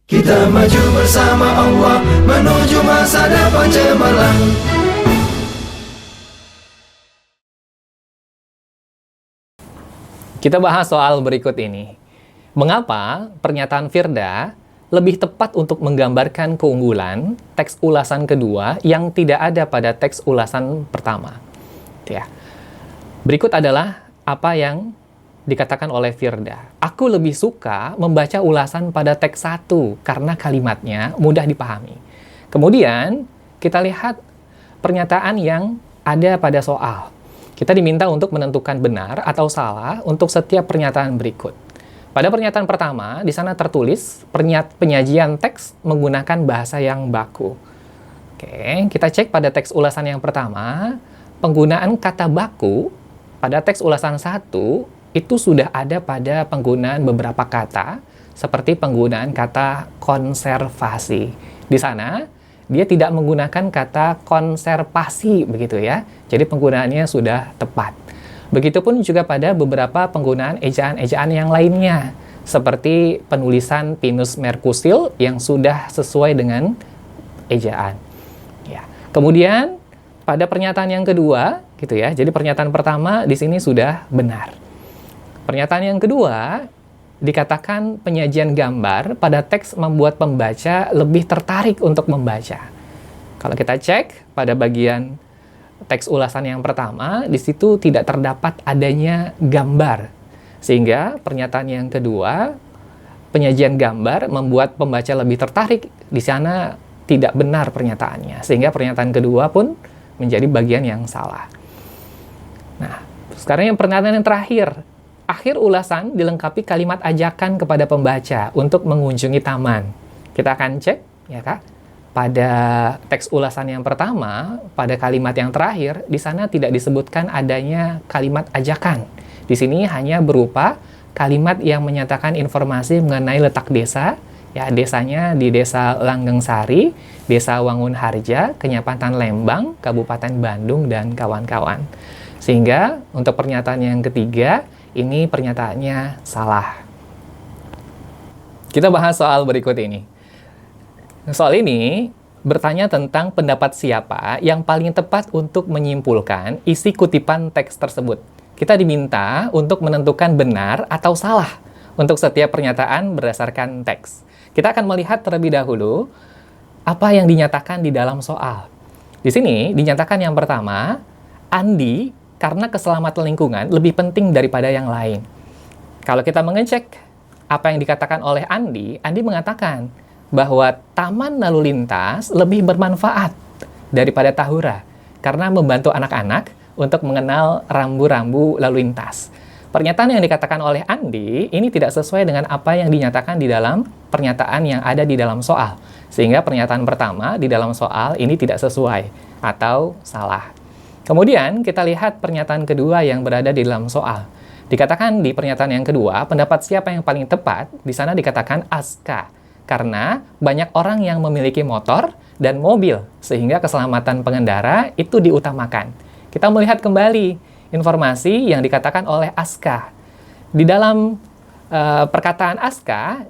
Kita maju bersama Allah menuju masa depan cemerlang. Kita bahas soal berikut ini. Mengapa pernyataan Firda lebih tepat untuk menggambarkan keunggulan teks ulasan kedua yang tidak ada pada teks ulasan pertama? Ya. Berikut adalah apa yang dikatakan oleh Firda. Aku lebih suka membaca ulasan pada teks 1 karena kalimatnya mudah dipahami. Kemudian kita lihat pernyataan yang ada pada soal. Kita diminta untuk menentukan benar atau salah untuk setiap pernyataan berikut. Pada pernyataan pertama, di sana tertulis penyajian teks menggunakan bahasa yang baku. Oke, kita cek pada teks ulasan yang pertama, penggunaan kata baku pada teks ulasan 1 itu sudah ada pada penggunaan beberapa kata, seperti penggunaan kata konservasi. Di sana, dia tidak menggunakan kata konservasi, begitu ya. Jadi penggunaannya sudah tepat. Begitupun juga pada beberapa penggunaan ejaan-ejaan yang lainnya, seperti penulisan Pinus Mercusil yang sudah sesuai dengan ejaan. Ya. Kemudian, pada pernyataan yang kedua, gitu ya. Jadi pernyataan pertama di sini sudah benar. Pernyataan yang kedua, dikatakan penyajian gambar pada teks membuat pembaca lebih tertarik untuk membaca. Kalau kita cek pada bagian teks ulasan yang pertama, di situ tidak terdapat adanya gambar. Sehingga pernyataan yang kedua, penyajian gambar membuat pembaca lebih tertarik. Di sana tidak benar pernyataannya. Sehingga pernyataan kedua pun menjadi bagian yang salah. Nah, sekarang yang pernyataan yang terakhir. Akhir ulasan dilengkapi kalimat ajakan kepada pembaca untuk mengunjungi taman. Kita akan cek, ya Kak, pada teks ulasan yang pertama, pada kalimat yang terakhir, di sana tidak disebutkan adanya kalimat ajakan. Di sini hanya berupa kalimat yang menyatakan informasi mengenai letak desa, ya desanya di Desa Langgeng Sari, Desa Wangun Harja, Kenyapatan Lembang, Kabupaten Bandung, dan kawan-kawan. Sehingga untuk pernyataan yang ketiga, ini pernyataannya salah. Kita bahas soal berikut ini. Soal ini bertanya tentang pendapat siapa yang paling tepat untuk menyimpulkan isi kutipan teks tersebut. Kita diminta untuk menentukan benar atau salah untuk setiap pernyataan berdasarkan teks. Kita akan melihat terlebih dahulu apa yang dinyatakan di dalam soal. Di sini dinyatakan yang pertama, Andi karena keselamatan lingkungan lebih penting daripada yang lain. Kalau kita mengecek apa yang dikatakan oleh Andi mengatakan bahwa taman lalu lintas lebih bermanfaat daripada tahura karena membantu anak-anak untuk mengenal rambu-rambu lalu lintas. Pernyataan yang dikatakan oleh Andi ini tidak sesuai dengan apa yang dinyatakan di dalam pernyataan yang ada di dalam soal. Sehingga pernyataan pertama di dalam soal ini tidak sesuai atau salah. Kemudian kita lihat pernyataan kedua yang berada di dalam soal. Dikatakan di pernyataan yang kedua, pendapat siapa yang paling tepat, di sana dikatakan Aska. Karena banyak orang yang memiliki motor dan mobil, sehingga keselamatan pengendara itu diutamakan. Kita melihat kembali informasi yang dikatakan oleh Aska. Di dalam perkataan Aska,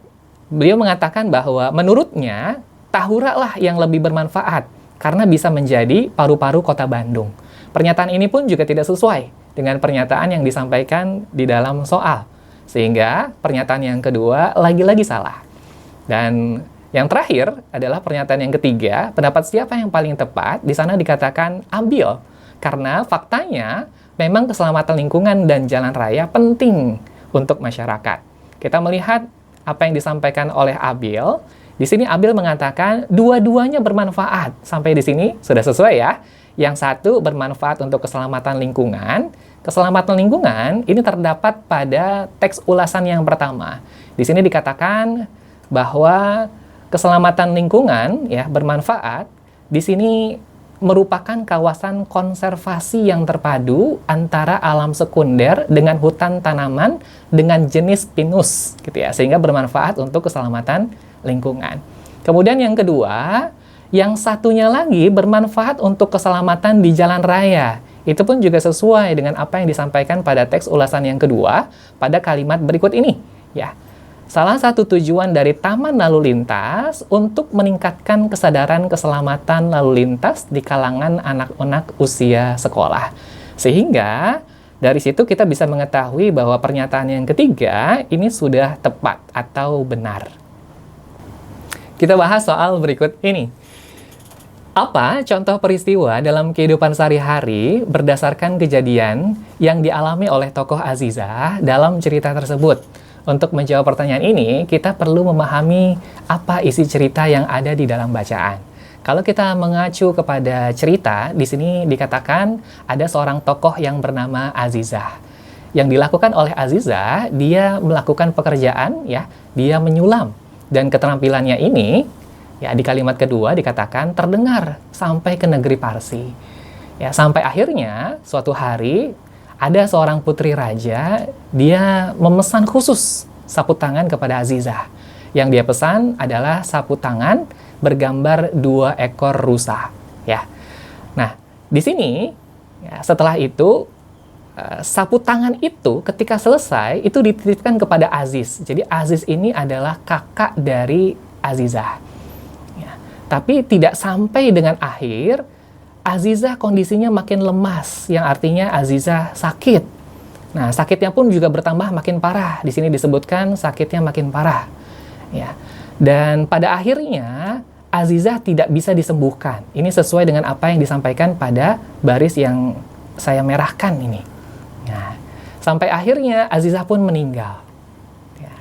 beliau mengatakan bahwa menurutnya, tahura lah yang lebih bermanfaat, karena bisa menjadi paru-paru kota Bandung. Pernyataan ini pun juga tidak sesuai dengan pernyataan yang disampaikan di dalam soal. Sehingga pernyataan yang kedua lagi-lagi salah. Dan yang terakhir adalah pernyataan yang ketiga, pendapat siapa yang paling tepat, di sana dikatakan Abil. Karena faktanya memang keselamatan lingkungan dan jalan raya penting untuk masyarakat. Kita melihat apa yang disampaikan oleh Abil. Di sini Abil mengatakan dua-duanya bermanfaat. Sampai di sini sudah sesuai ya. Yang satu bermanfaat untuk keselamatan lingkungan. Keselamatan lingkungan ini terdapat pada teks ulasan yang pertama. Di sini dikatakan bahwa keselamatan lingkungan ya bermanfaat. Di sini merupakan kawasan konservasi yang terpadu antara alam sekunder dengan hutan tanaman dengan jenis pinus gitu ya, sehingga bermanfaat untuk keselamatan lingkungan. Kemudian yang kedua, yang satunya lagi bermanfaat untuk keselamatan di jalan raya. Itu pun juga sesuai dengan apa yang disampaikan pada teks ulasan yang kedua pada kalimat berikut ini. Ya, Salah satu tujuan dari Taman Lalu Lintas untuk meningkatkan kesadaran keselamatan lalu lintas di kalangan anak-anak usia sekolah. Sehingga dari situ kita bisa mengetahui bahwa pernyataan yang ketiga ini sudah tepat atau benar. Kita bahas soal berikut ini. Apa contoh peristiwa dalam kehidupan sehari-hari berdasarkan kejadian yang dialami oleh tokoh Azizah dalam cerita tersebut? Untuk menjawab pertanyaan ini, kita perlu memahami apa isi cerita yang ada di dalam bacaan. Kalau kita mengacu kepada cerita, di sini dikatakan ada seorang tokoh yang bernama Azizah. Yang dilakukan oleh Azizah, dia melakukan pekerjaan, ya, dia menyulam. Dan keterampilannya ini, ya, di kalimat kedua dikatakan terdengar sampai ke negeri Parsi. Ya, sampai akhirnya suatu hari ada seorang putri raja, dia memesan khusus sapu tangan kepada Azizah. Yang dia pesan adalah sapu tangan bergambar 2 ekor rusa. Ya. Nah, di sini, ya, setelah itu, sapu tangan itu ketika selesai, itu dititipkan kepada Aziz. Jadi Aziz ini adalah kakak dari Azizah. Ya. Tapi tidak sampai dengan akhir, Azizah kondisinya makin lemas, yang artinya Azizah sakit. Nah, sakitnya pun juga bertambah makin parah. Di sini disebutkan sakitnya makin parah. Ya. Dan pada akhirnya, Azizah tidak bisa disembuhkan. Ini sesuai dengan apa yang disampaikan pada baris yang saya merahkan ini. Nah, sampai akhirnya Azizah pun meninggal. Ya.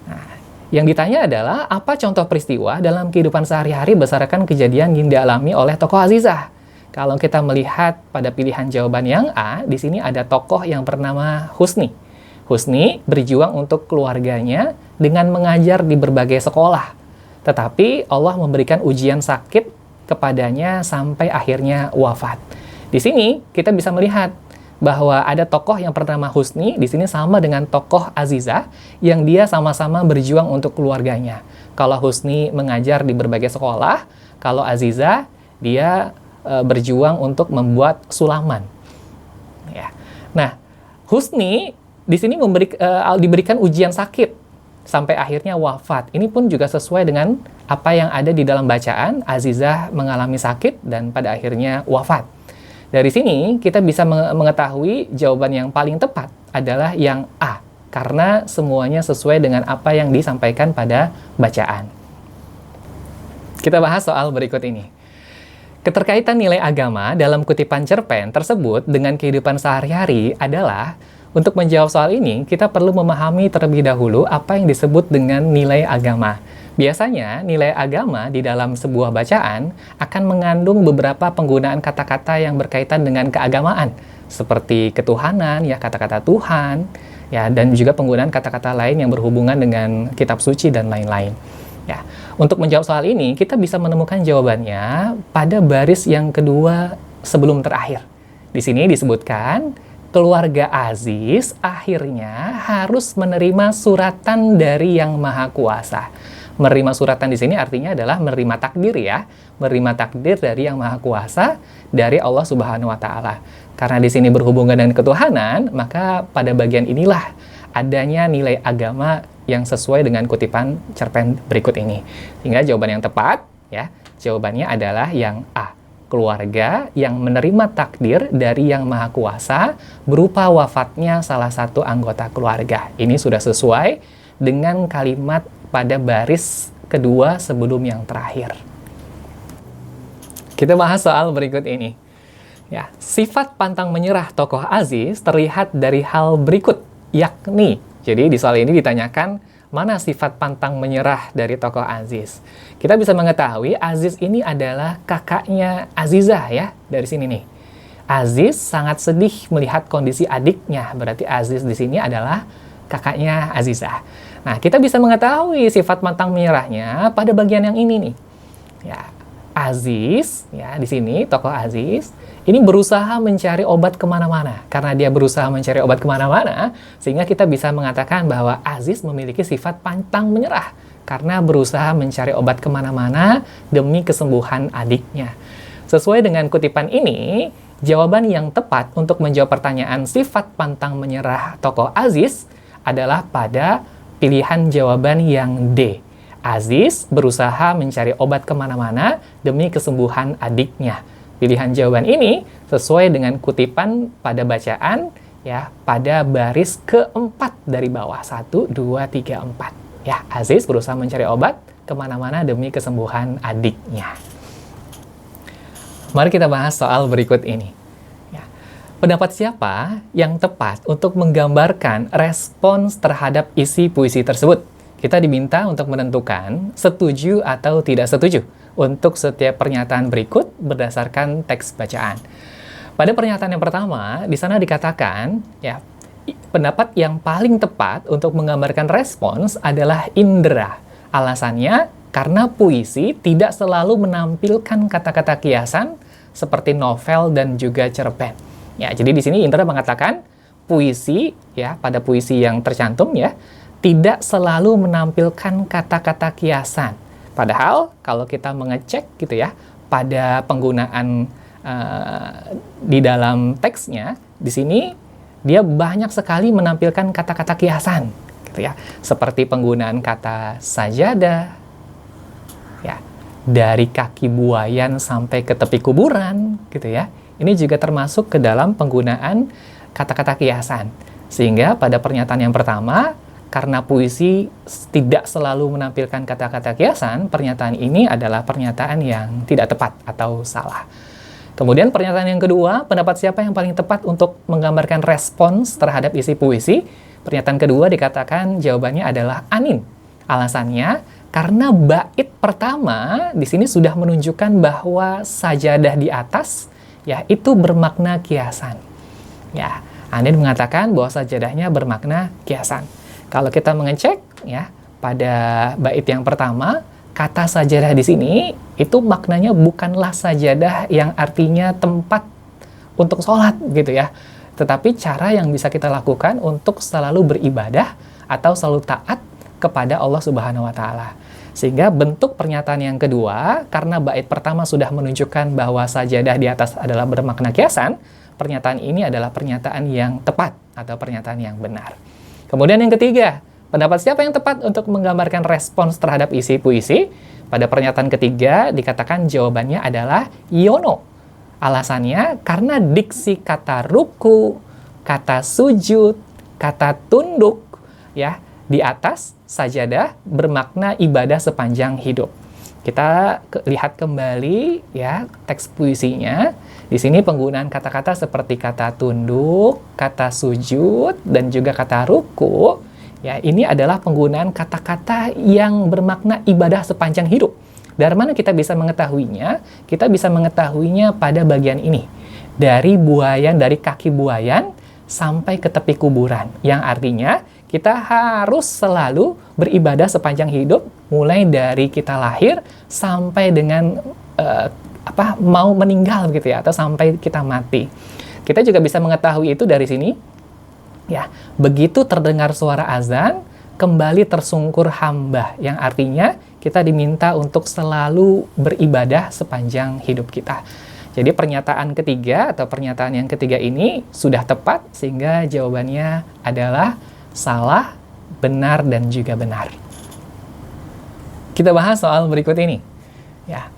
Nah, yang ditanya adalah, apa contoh peristiwa dalam kehidupan sehari-hari berdasarkan kejadian yang dialami oleh tokoh Azizah? Kalau kita melihat pada pilihan jawaban yang A, di sini ada tokoh yang bernama Husni. Husni berjuang untuk keluarganya dengan mengajar di berbagai sekolah. Tetapi Allah memberikan ujian sakit kepadanya sampai akhirnya wafat. Di sini kita bisa melihat bahwa ada tokoh yang bernama Husni, di sini sama dengan tokoh Azizah, yang dia sama-sama berjuang untuk keluarganya. Kalau Husni mengajar di berbagai sekolah, kalau Azizah, dia berjuang untuk membuat sulaman. Ya. Nah, Husni di sini diberikan ujian sakit sampai akhirnya wafat. Ini pun juga sesuai dengan apa yang ada di dalam bacaan. Azizah mengalami sakit dan pada akhirnya wafat. Dari sini kita bisa mengetahui jawaban yang paling tepat adalah yang A, karena semuanya sesuai dengan apa yang disampaikan pada bacaan. Kita bahas soal berikut ini. Keterkaitan nilai agama dalam kutipan cerpen tersebut dengan kehidupan sehari-hari adalah, untuk menjawab soal ini, kita perlu memahami terlebih dahulu apa yang disebut dengan nilai agama. Biasanya, nilai agama di dalam sebuah bacaan akan mengandung beberapa penggunaan kata-kata yang berkaitan dengan keagamaan, seperti ketuhanan, ya, kata-kata Tuhan, ya, dan juga penggunaan kata-kata lain yang berhubungan dengan kitab suci dan lain-lain. Ya, untuk menjawab soal ini, kita bisa menemukan jawabannya pada baris yang kedua sebelum terakhir. Di sini disebutkan, keluarga Aziz akhirnya harus menerima suratan dari Yang Maha Kuasa. Menerima suratan di sini artinya adalah menerima takdir, ya. Menerima takdir dari Yang Maha Kuasa, dari Allah Subhanahu wa Ta'ala. Karena di sini berhubungan dengan ketuhanan, maka pada bagian inilah adanya nilai agama yang sesuai dengan kutipan cerpen berikut ini. Sehingga jawaban yang tepat, ya, jawabannya adalah yang A. Keluarga yang menerima takdir dari Yang Maha Kuasa berupa wafatnya salah satu anggota keluarga. Ini sudah sesuai dengan kalimat pada baris kedua sebelum yang terakhir. Kita bahas soal berikut ini. Ya, sifat pantang menyerah tokoh Aziz terlihat dari hal berikut, yakni, jadi di soal ini ditanyakan, mana sifat pantang menyerah dari tokoh Aziz? Kita bisa mengetahui Aziz ini adalah kakaknya Azizah, ya, dari sini nih. Aziz sangat sedih melihat kondisi adiknya, berarti Aziz di sini adalah kakaknya Azizah. Nah, kita bisa mengetahui sifat pantang menyerahnya pada bagian yang ini nih. Ya, Aziz, ya, di sini tokoh Aziz ini berusaha mencari obat kemana-mana. Karena dia berusaha mencari obat kemana-mana, sehingga kita bisa mengatakan bahwa Aziz memiliki sifat pantang menyerah. Karena berusaha mencari obat kemana-mana demi kesembuhan adiknya. Sesuai dengan kutipan ini, jawaban yang tepat untuk menjawab pertanyaan sifat pantang menyerah tokoh Aziz adalah pada pilihan jawaban yang D. Aziz berusaha mencari obat kemana-mana demi kesembuhan adiknya. Pilihan jawaban ini sesuai dengan kutipan pada bacaan ya pada baris keempat dari bawah. 1, 2, 3, 4. Ya, Aziz berusaha mencari obat kemana-mana demi kesembuhan adiknya. Mari kita bahas soal berikut ini. Pendapat siapa yang tepat untuk menggambarkan respons terhadap isi puisi tersebut? Kita diminta untuk menentukan setuju atau tidak setuju untuk setiap pernyataan berikut berdasarkan teks bacaan. Pada pernyataan yang pertama, di sana dikatakan, ya, pendapat yang paling tepat untuk menggambarkan respons adalah indera. Alasannya, karena puisi tidak selalu menampilkan kata-kata kiasan seperti novel dan juga cerpen. Ya, jadi di sini Indra mengatakan puisi ya pada puisi yang tercantum ya tidak selalu menampilkan kata-kata kiasan. Padahal kalau kita mengecek gitu ya pada penggunaan di dalam teksnya di sini dia banyak sekali menampilkan kata-kata kiasan gitu ya. Seperti penggunaan kata sajadah ya, dari kaki buayan sampai ke tepi kuburan gitu ya. Ini juga termasuk ke dalam penggunaan kata-kata kiasan. Sehingga pada pernyataan yang pertama, karena puisi tidak selalu menampilkan kata-kata kiasan, pernyataan ini adalah pernyataan yang tidak tepat atau salah. Kemudian pernyataan yang kedua, pendapat siapa yang paling tepat untuk menggambarkan respons terhadap isi puisi? Pernyataan kedua dikatakan jawabannya adalah Anin. Alasannya, karena bait pertama di sini sudah menunjukkan bahwa sajadah di atas ya itu bermakna kiasan. Ya, Anin mengatakan bahwa sajadahnya bermakna kiasan. Kalau kita mengecek ya pada bait yang pertama, kata sajadah di sini itu maknanya bukanlah sajadah yang artinya tempat untuk sholat gitu ya. Tetapi cara yang bisa kita lakukan untuk selalu beribadah atau selalu taat kepada Allah Subhanahu wa taala. Sehingga bentuk pernyataan yang kedua, karena bait pertama sudah menunjukkan bahwa sajadah di atas adalah bermakna kiasan, pernyataan ini adalah pernyataan yang tepat atau pernyataan yang benar. Kemudian yang ketiga, pendapat siapa yang tepat untuk menggambarkan respons terhadap isi puisi? Pada pernyataan ketiga dikatakan jawabannya adalah Yono. Alasannya karena diksi kata ruku, kata sujud, kata tunduk, ya, di atas sajadah bermakna ibadah sepanjang hidup. Kita lihat kembali ya teks puisinya. Di sini penggunaan kata-kata seperti kata tunduk, kata sujud, dan juga kata ruku. Ya, ini adalah penggunaan kata-kata yang bermakna ibadah sepanjang hidup. Dari mana kita bisa mengetahuinya? Kita bisa mengetahuinya pada bagian ini. Dari buayan, dari kaki buayan sampai ke tepi kuburan. Yang artinya kita harus selalu beribadah sepanjang hidup, mulai dari kita lahir sampai dengan mau meninggal gitu ya, atau sampai kita mati. Kita juga bisa mengetahui itu dari sini. Ya, begitu terdengar suara azan, kembali tersungkur hamba, yang artinya kita diminta untuk selalu beribadah sepanjang hidup kita. Jadi pernyataan ketiga atau pernyataan yang ketiga ini sudah tepat, sehingga jawabannya adalah salah, benar, dan juga benar. Kita bahas soal berikut ini. Ya,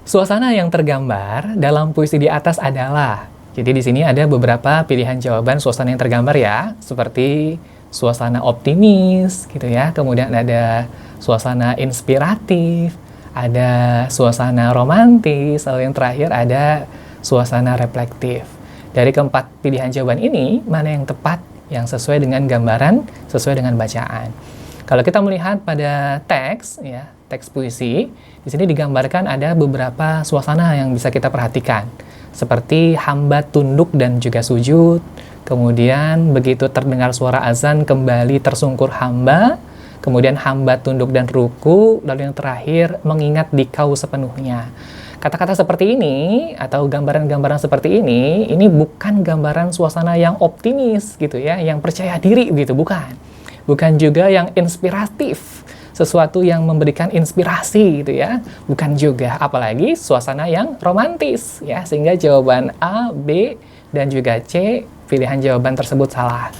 suasana yang tergambar dalam puisi di atas adalah. Jadi di sini ada beberapa pilihan jawaban suasana yang tergambar ya, seperti suasana optimis, gitu ya. Kemudian ada suasana inspiratif, ada suasana romantis, lalu yang terakhir ada suasana reflektif. Dari keempat pilihan jawaban ini, mana yang tepat, yang sesuai dengan gambaran, sesuai dengan bacaan. Kalau kita melihat pada teks, ya, teks puisi, di sini digambarkan ada beberapa suasana yang bisa kita perhatikan, seperti hamba tunduk dan juga sujud. Kemudian begitu terdengar suara azan, kembali tersungkur hamba. Kemudian hamba tunduk dan ruku. Lalu yang terakhir, mengingat dikau sepenuhnya. Kata-kata seperti ini atau gambaran-gambaran seperti ini bukan gambaran suasana yang optimis gitu ya, yang percaya diri gitu, bukan. Bukan juga yang inspiratif, sesuatu yang memberikan inspirasi gitu ya, bukan juga. Apalagi suasana yang romantis ya, sehingga jawaban A, B, dan juga C, pilihan jawaban tersebut salah.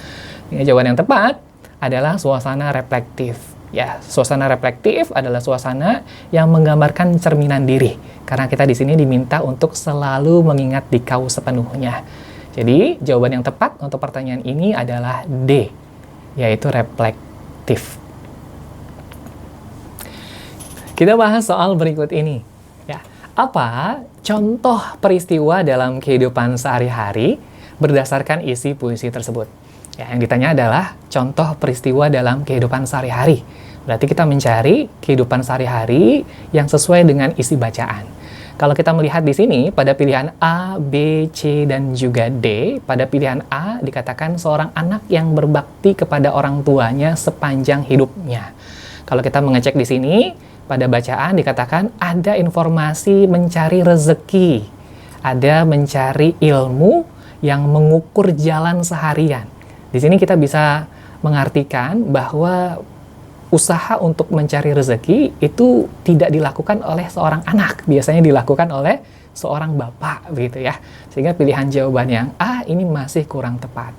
Ini jawaban yang tepat adalah suasana reflektif. Ya, suasana reflektif adalah suasana yang menggambarkan cerminan diri. Karena kita di sini diminta untuk selalu mengingat dikau sepenuhnya. Jadi, jawaban yang tepat untuk pertanyaan ini adalah D, yaitu reflektif. Kita bahas soal berikut ini. Ya, apa contoh peristiwa dalam kehidupan sehari-hari berdasarkan isi puisi tersebut? Ya, yang ditanya adalah contoh peristiwa dalam kehidupan sehari-hari. Berarti kita mencari kehidupan sehari-hari yang sesuai dengan isi bacaan. Kalau kita melihat di sini, pada pilihan A, B, C, dan juga D, pada pilihan A dikatakan seorang anak yang berbakti kepada orang tuanya sepanjang hidupnya. Kalau kita mengecek di sini, pada bacaan dikatakan ada informasi mencari rezeki, ada mencari ilmu yang mengukur jalan seharian. Di sini kita bisa mengartikan bahwa usaha untuk mencari rezeki itu tidak dilakukan oleh seorang anak, biasanya dilakukan oleh seorang bapak, begitu ya. Sehingga pilihan jawaban yang A ini masih kurang tepat,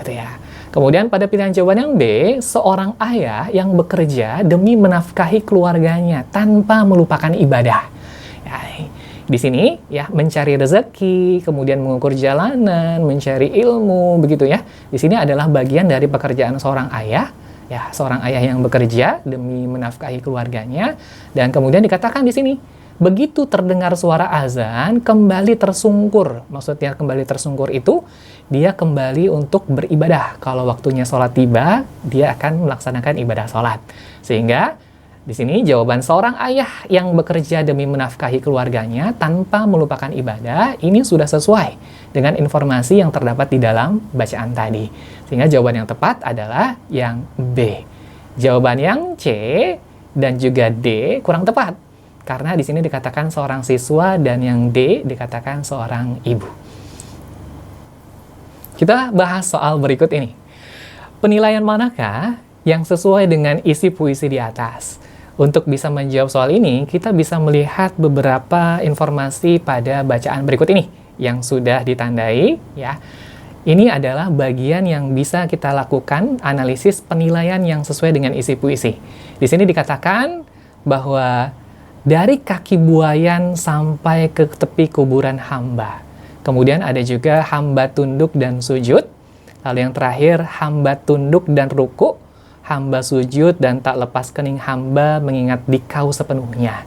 gitu ya. Kemudian pada pilihan jawaban yang B, seorang ayah yang bekerja demi menafkahi keluarganya tanpa melupakan ibadah. Ya, di sini ya mencari rezeki, kemudian mengukur jalanan, mencari ilmu, begitu ya. Di sini adalah bagian dari pekerjaan seorang ayah, ya, seorang ayah yang bekerja demi menafkahi keluarganya. Dan kemudian dikatakan di sini, begitu terdengar suara azan, kembali tersungkur. Maksudnya kembali tersungkur itu, dia kembali untuk beribadah. Kalau waktunya sholat tiba, dia akan melaksanakan ibadah sholat. Sehingga di sini jawaban seorang ayah yang bekerja demi menafkahi keluarganya tanpa melupakan ibadah, ini sudah sesuai dengan informasi yang terdapat di dalam bacaan tadi. Sehingga jawaban yang tepat adalah yang B. Jawaban yang C dan juga D kurang tepat. Karena di sini dikatakan seorang siswa dan yang D dikatakan seorang ibu. Kita bahas soal berikut ini. Penilaian manakah yang sesuai dengan isi puisi di atas? Untuk bisa menjawab soal ini, kita bisa melihat beberapa informasi pada bacaan berikut ini yang sudah ditandai, ya. Ini adalah bagian yang bisa kita lakukan analisis penilaian yang sesuai dengan isi puisi. Di sini dikatakan bahwa dari kaki buayan sampai ke tepi kuburan hamba. Kemudian ada juga hamba tunduk dan sujud. Lalu yang terakhir, hamba tunduk dan ruku'. Hamba sujud dan tak lepas kening hamba mengingat dikau sepenuhnya.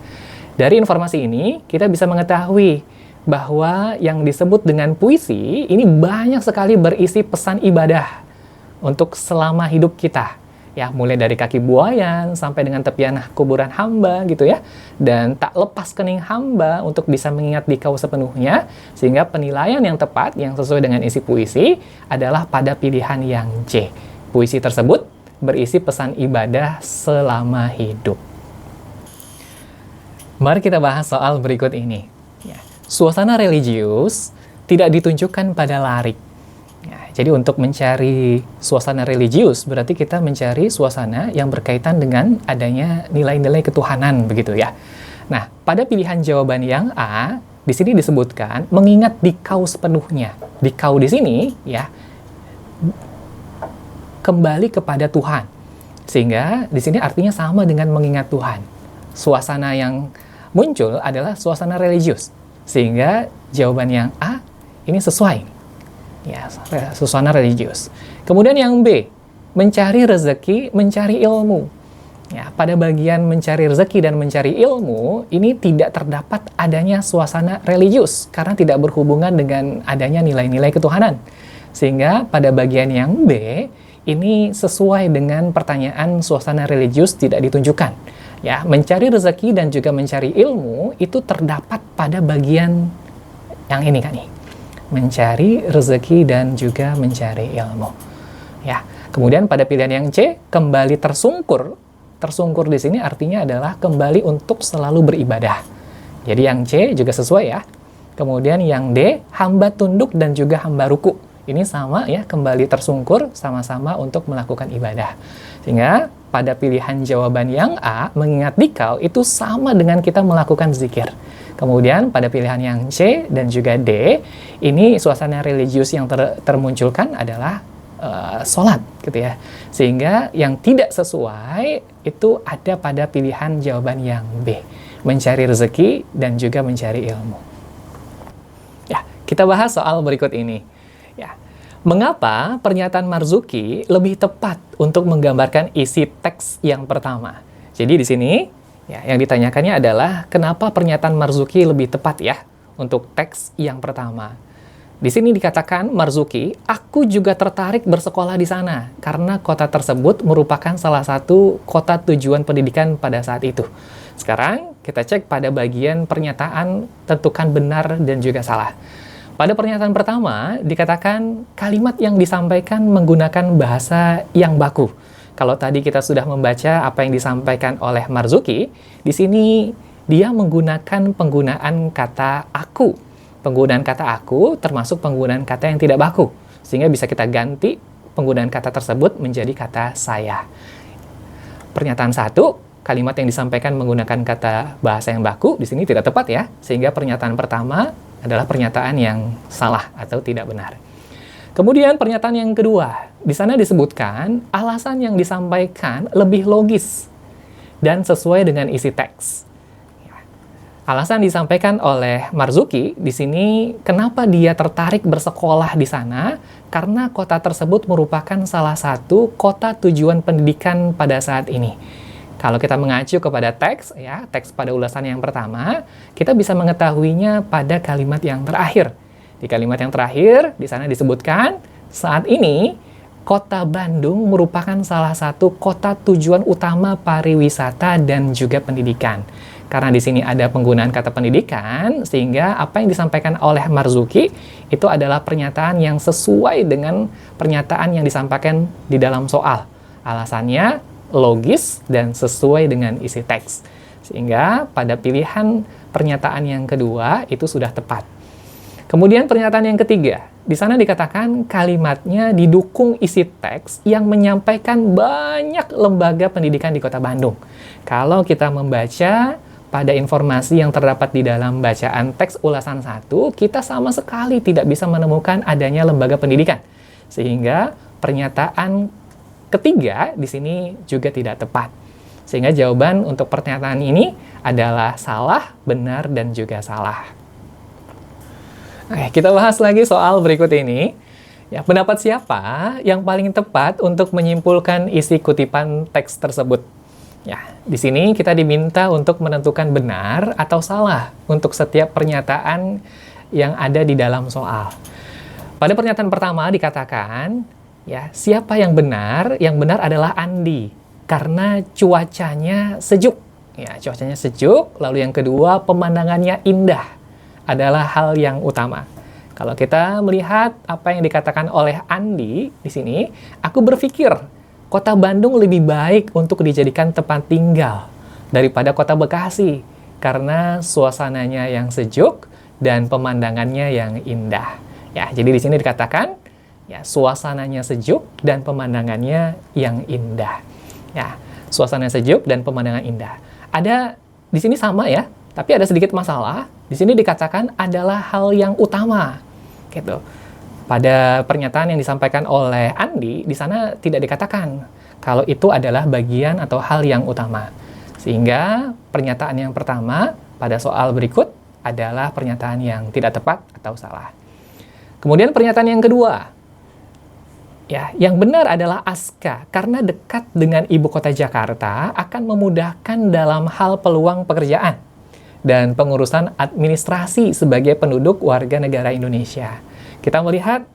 Dari informasi ini, kita bisa mengetahui bahwa yang disebut dengan puisi ini banyak sekali berisi pesan ibadah untuk selama hidup kita. Ya, mulai dari kaki buayan sampai dengan tepian kuburan hamba gitu ya. Dan tak lepas kening hamba untuk bisa mengingat dikau sepenuhnya. Sehingga penilaian yang tepat yang sesuai dengan isi puisi adalah pada pilihan yang C. Puisi tersebut berisi pesan ibadah selama hidup. Mari kita bahas soal berikut ini. Ya, suasana religius tidak ditunjukkan pada larik. Ya, jadi untuk mencari suasana religius berarti kita mencari suasana yang berkaitan dengan adanya nilai-nilai ketuhanan, begitu ya. Nah, pada pilihan jawaban yang A, di sini disebutkan mengingat dikau sepenuhnya. Dikau di sini ya kembali kepada Tuhan. Sehingga di sini artinya sama dengan mengingat Tuhan. Suasana yang muncul adalah suasana religius. Sehingga jawaban yang A ini sesuai. Ya, suasana religius. Kemudian yang B, mencari rezeki, mencari ilmu. Ya, pada bagian mencari rezeki dan mencari ilmu, ini tidak terdapat adanya suasana religius karena tidak berhubungan dengan adanya nilai-nilai ketuhanan. Sehingga pada bagian yang B, ini sesuai dengan pertanyaan suasana religius tidak ditunjukkan. Ya, mencari rezeki dan juga mencari ilmu itu terdapat pada bagian yang ini kan nih. Mencari rezeki dan juga mencari ilmu. Ya, kemudian pada pilihan yang C, kembali tersungkur. Tersungkur di sini artinya adalah kembali untuk selalu beribadah. Jadi yang C juga sesuai ya. Kemudian yang D, hamba tunduk dan juga hamba ruku'. Ini sama ya, kembali tersungkur sama-sama untuk melakukan ibadah. Sehingga pada pilihan jawaban yang A, mengingat dikau, itu sama dengan kita melakukan zikir. Kemudian pada pilihan yang C dan juga D, ini suasana religius yang termunculkan adalah sholat gitu ya. Sehingga yang tidak sesuai itu ada pada pilihan jawaban yang B, mencari rezeki dan juga mencari ilmu. Ya, kita bahas soal berikut ini. Ya, mengapa pernyataan Marzuki lebih tepat untuk menggambarkan isi teks yang pertama? Jadi di sini ya, yang ditanyakannya adalah kenapa pernyataan Marzuki lebih tepat ya untuk teks yang pertama. Di sini dikatakan Marzuki, aku juga tertarik bersekolah di sana karena kota tersebut merupakan salah satu kota tujuan pendidikan pada saat itu. Sekarang kita cek pada bagian pernyataan, tentukan benar dan juga salah. Pada pernyataan pertama dikatakan kalimat yang disampaikan menggunakan bahasa yang baku. Kalau tadi kita sudah membaca apa yang disampaikan oleh Marzuki, di sini dia menggunakan penggunaan kata aku. Penggunaan kata aku termasuk penggunaan kata yang tidak baku, sehingga bisa kita ganti penggunaan kata tersebut menjadi kata saya. Pernyataan satu, kalimat yang disampaikan menggunakan kata bahasa yang baku, di sini tidak tepat ya, sehingga pernyataan pertama adalah pernyataan yang salah atau tidak benar. Kemudian pernyataan yang kedua, di sana disebutkan alasan yang disampaikan lebih logis dan sesuai dengan isi teks. Alasan disampaikan oleh Marzuki di sini kenapa dia tertarik bersekolah di sana karena kota tersebut merupakan salah satu kota tujuan pendidikan pada saat ini. Kalau kita mengacu kepada teks ya, teks pada ulasan yang pertama, kita bisa mengetahuinya pada kalimat yang terakhir. Di kalimat yang terakhir di sana disebutkan saat ini Kota Bandung merupakan salah satu kota tujuan utama pariwisata dan juga pendidikan. Karena di sini ada penggunaan kata pendidikan, sehingga apa yang disampaikan oleh Marzuki itu adalah pernyataan yang sesuai dengan pernyataan yang disampaikan di dalam soal. Alasannya logis dan sesuai dengan isi teks. Sehingga pada pilihan pernyataan yang kedua itu sudah tepat. Kemudian pernyataan yang ketiga, di sana dikatakan kalimatnya didukung isi teks yang menyampaikan banyak lembaga pendidikan di Kota Bandung. Kalau kita membaca pada informasi yang terdapat di dalam bacaan teks ulasan 1, kita sama sekali tidak bisa menemukan adanya lembaga pendidikan. Sehingga pernyataan ketiga di sini juga tidak tepat. Sehingga jawaban untuk pernyataan ini adalah salah, benar, dan juga salah. Oke, kita bahas lagi soal berikut ini. Ya, pendapat siapa yang paling tepat untuk menyimpulkan isi kutipan teks tersebut? Ya, di sini kita diminta untuk menentukan benar atau salah untuk setiap pernyataan yang ada di dalam soal. Pada pernyataan pertama dikatakan, ya, siapa yang benar? Yang benar adalah Andi, karena cuacanya sejuk. Ya, cuacanya sejuk. Lalu yang kedua, pemandangannya indah adalah hal yang utama. Kalau kita melihat apa yang dikatakan oleh Andi di sini, aku berpikir Kota Bandung lebih baik untuk dijadikan tempat tinggal daripada Kota Bekasi karena suasananya yang sejuk dan pemandangannya yang indah. Ya, jadi di sini dikatakan ya, suasananya sejuk dan pemandangannya yang indah. Ya, suasana sejuk dan pemandangan indah. Ada di sini sama ya, tapi ada sedikit masalah. Di sini dikatakan adalah hal yang utama, gitu. Pada pernyataan yang disampaikan oleh Andi, di sana tidak dikatakan kalau itu adalah bagian atau hal yang utama. Sehingga pernyataan yang pertama pada soal berikut adalah pernyataan yang tidak tepat atau salah. Kemudian pernyataan yang kedua, ya, yang benar adalah Aska karena dekat dengan ibu kota Jakarta akan memudahkan dalam hal peluang pekerjaan dan pengurusan administrasi sebagai penduduk warga negara Indonesia. Kita melihat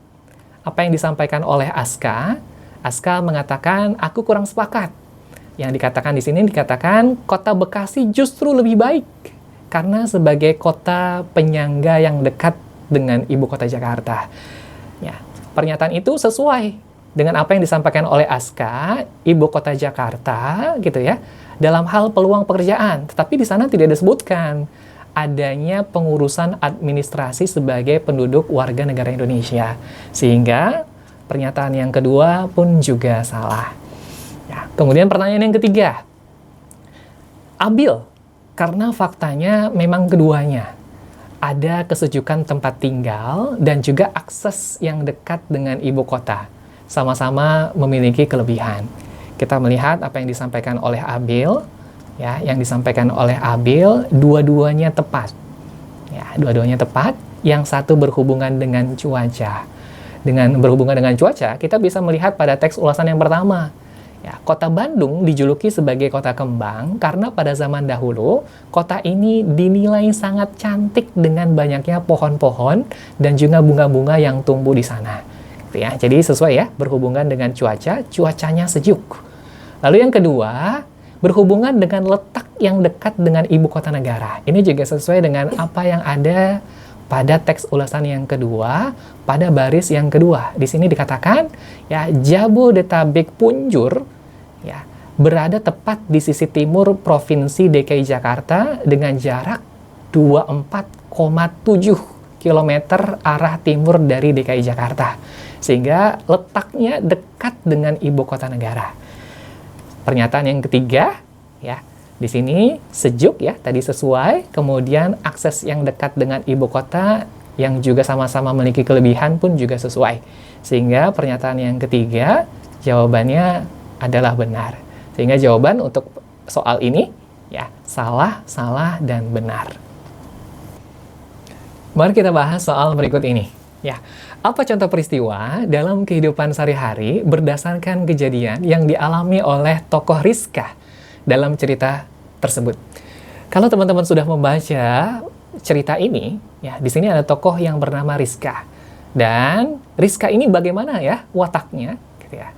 apa yang disampaikan oleh Aska. Aska mengatakan, aku kurang sepakat. Yang dikatakan di sini dikatakan kota Bekasi justru lebih baik karena sebagai kota penyangga yang dekat dengan ibu kota Jakarta. Ya, pernyataan itu sesuai dengan apa yang disampaikan oleh Aska, ibu kota Jakarta, gitu ya, dalam hal peluang pekerjaan. Tetapi di sana tidak disebutkan adanya pengurusan administrasi sebagai penduduk warga negara Indonesia. Sehingga pernyataan yang kedua pun juga salah. Ya, kemudian pertanyaan yang ketiga. Abil, karena faktanya memang keduanya. Ada kesejukan tempat tinggal dan juga akses yang dekat dengan ibu kota. sama-sama memiliki kelebihan. Kita melihat apa yang disampaikan oleh Abil, ya, yang disampaikan oleh Abil, dua-duanya tepat. Ya, dua-duanya tepat. Yang satu berhubungan dengan cuaca. Dengan berhubungan dengan cuaca, kita bisa melihat pada teks ulasan yang pertama. Ya, kota Bandung dijuluki sebagai kota kembang karena pada zaman dahulu kota ini dinilai sangat cantik dengan banyaknya pohon-pohon dan juga bunga-bunga yang tumbuh di sana. Gitu ya. Jadi sesuai ya, berhubungan dengan cuaca, cuacanya sejuk. Lalu yang kedua, berhubungan dengan letak yang dekat dengan ibu kota negara. Ini juga sesuai dengan apa yang ada pada teks ulasan yang kedua, pada baris yang kedua. Di sini dikatakan, ya, Jabodetabek punjur, ya, berada tepat di sisi timur Provinsi DKI Jakarta dengan jarak 24,7 km arah timur dari DKI Jakarta. Sehingga letaknya dekat dengan ibu kota negara. Pernyataan yang ketiga, ya, di sini sejuk ya, tadi sesuai. Kemudian akses yang dekat dengan ibu kota yang juga sama-sama memiliki kelebihan pun juga sesuai. Sehingga pernyataan yang ketiga jawabannya adalah benar. Sehingga jawaban untuk soal ini ya salah, salah, dan benar. Mari kita bahas soal berikut ini. Ya, apa contoh peristiwa dalam kehidupan sehari-hari berdasarkan kejadian yang dialami oleh tokoh Rizka dalam cerita tersebut? Kalau teman-teman sudah membaca cerita ini, ya di sini ada tokoh yang bernama Rizka. Dan Rizka ini bagaimana ya wataknya, gitu ya.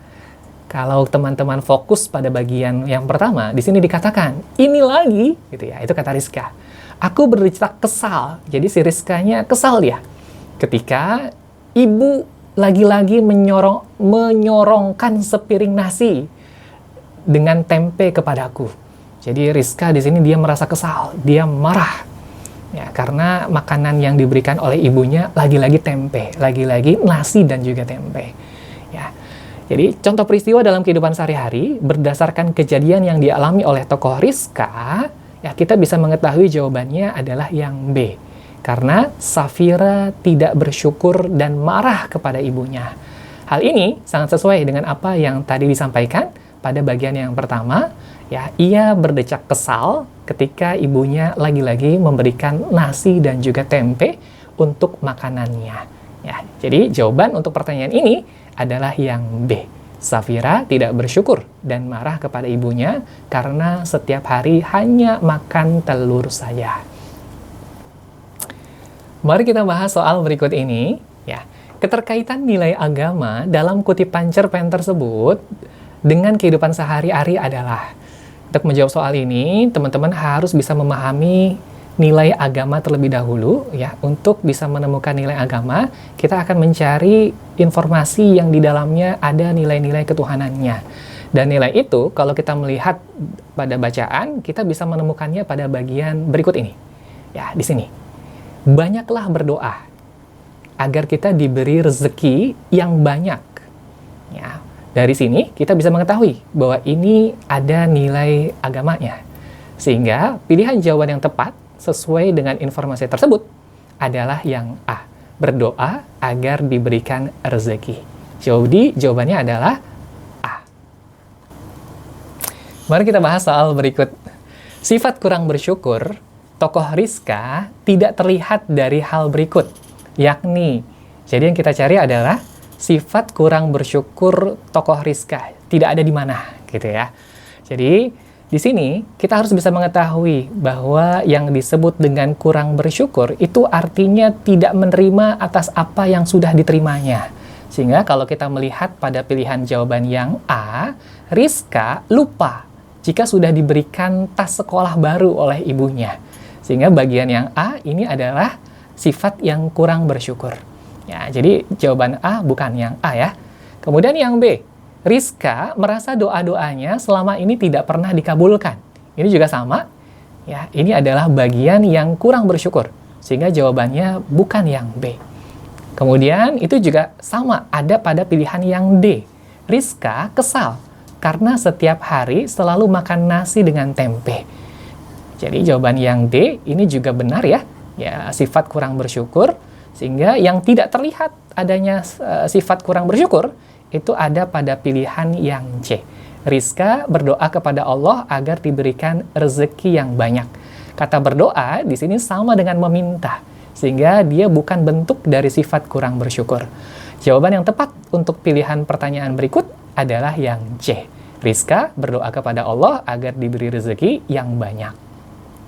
Kalau teman-teman fokus pada bagian yang pertama, di sini dikatakan, ini lagi, gitu ya, itu kata Rizka. Aku berdetak kesal. Jadi si Rizkanya kesal dia. Ketika ibu lagi-lagi menyorongkan sepiring nasi dengan tempe kepadaku. Jadi Rizka di sini dia merasa kesal, dia marah. Ya, karena makanan yang diberikan oleh ibunya lagi-lagi tempe, lagi-lagi nasi dan juga tempe. Ya. Jadi contoh peristiwa dalam kehidupan sehari-hari berdasarkan kejadian yang dialami oleh tokoh Rizka, ya kita bisa mengetahui jawabannya adalah yang B. Karena Safira tidak bersyukur dan marah kepada ibunya. Hal ini sangat sesuai dengan apa yang tadi disampaikan pada bagian yang pertama, ya, ia berdecak kesal ketika ibunya lagi-lagi memberikan nasi dan juga tempe untuk makanannya. Ya, jadi jawaban untuk pertanyaan ini adalah yang B. Safira tidak bersyukur dan marah kepada ibunya karena setiap hari hanya makan telur saja. Mari kita bahas soal berikut ini. Ya, keterkaitan nilai agama dalam kutipan cerpen tersebut dengan kehidupan sehari-hari adalah, untuk menjawab soal ini, teman-teman harus bisa memahami nilai agama terlebih dahulu, ya. Untuk bisa menemukan nilai agama, kita akan mencari informasi yang di dalamnya ada nilai-nilai ketuhanannya. Dan nilai itu, kalau kita melihat pada bacaan, kita bisa menemukannya pada bagian berikut ini. Ya, di sini. Banyaklah berdoa agar kita diberi rezeki yang banyak. Ya. Dari sini kita bisa mengetahui bahwa ini ada nilai agamanya. Sehingga pilihan jawaban yang tepat sesuai dengan informasi tersebut adalah yang A. Berdoa agar diberikan rezeki. Jadi jawabannya adalah A. Mari kita bahas soal berikut. Sifat kurang bersyukur tokoh Rizka tidak terlihat dari hal berikut. Yakni, jadi yang kita cari adalah sifat kurang bersyukur tokoh Rizka tidak ada di mana, gitu ya. Jadi di sini kita harus bisa mengetahui bahwa yang disebut dengan kurang bersyukur itu artinya tidak menerima atas apa yang sudah diterimanya. Sehingga kalau kita melihat pada pilihan jawaban yang A, Rizka lupa jika sudah diberikan tas sekolah baru oleh ibunya. Sehingga bagian yang A ini adalah sifat yang kurang bersyukur. Ya, jadi jawaban A bukan yang A ya. Kemudian yang B, Rizka merasa doa-doanya selama ini tidak pernah dikabulkan. Ini juga sama. Ya, ini adalah bagian yang kurang bersyukur. Sehingga jawabannya bukan yang B. Kemudian itu juga sama ada pada pilihan yang D. Rizka kesal karena setiap hari selalu makan nasi dengan tempe. Jadi jawaban yang D ini juga benar ya. Ya, sifat kurang bersyukur. Sehingga yang tidak terlihat adanya sifat kurang bersyukur, itu ada pada pilihan yang C. Rizka berdoa kepada Allah agar diberikan rezeki yang banyak. Kata berdoa di sini sama dengan meminta, sehingga dia bukan bentuk dari sifat kurang bersyukur. Jawaban yang tepat untuk pilihan pertanyaan berikut adalah yang C. Rizka berdoa kepada Allah agar diberi rezeki yang banyak.